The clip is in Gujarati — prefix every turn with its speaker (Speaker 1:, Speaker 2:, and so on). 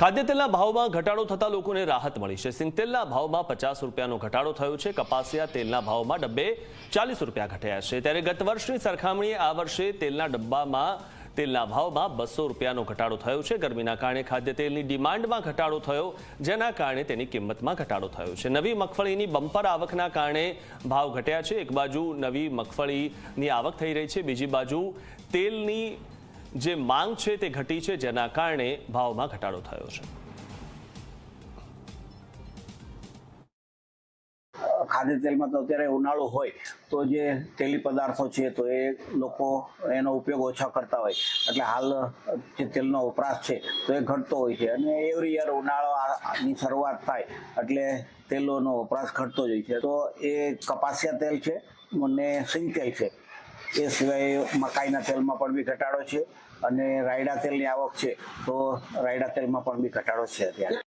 Speaker 1: ખાદ્ય તેલના ભાવમાં ઘટાડો થતા લોકોને રાહત મળી છે। સિંગતેલના ભાવમાં 50 રૂપિયાનો ઘટાડો થયો છે। કપાસિયા તેલના ભાવમાં ડબ્બે 40 રૂપિયા ઘટ્યા છે। ત્યારે ગત વર્ષની સરખામણીએ આ વર્ષે તેલના ભાવમાં 200 રૂપિયાનો ઘટાડો થયો છે। ગરમીના કારણે ખાદ્ય તેલની ડિમાન્ડમાં ઘટાડો થયો, જેના કારણે તેની કિંમતમાં ઘટાડો થયો છે। નવી મગફળીની બમ્પર આવકના કારણે ભાવ ઘટ્યા છે। એક બાજુ નવી મગફળીની આવક થઈ રહી છે, બીજી બાજુ તેલની જે માંગ છે તે ઘટી છે, જેના કારણે ભાવમાં ઘટાડો થયો છે।
Speaker 2: ખાદ્ય તેલમાં તો અત્યારે ઉનાળો હોય તો જે તેલી પદાર્થો છે તો એ લોકો એનો ઉપયોગ ઓછા કરતા હોય, એટલે હાલ જે તેલનો વપરાશ છે તો એ ઘટતો હોય છે અને એવરી યર ઉનાળાની શરૂઆત થાય એટલે તેલોનો વપરાશ ઘટતો જ હોય છે। તો એ કપાસિયા તેલ છે અને સિંગ તેલ છે, એ સિવાય મકાઈના તેલમાં પણ બી ઘટાડો છે અને રાયડા તેલની આવક છે તો રાયડા તેલમાં પણ બી ઘટાડો છે અત્યારે।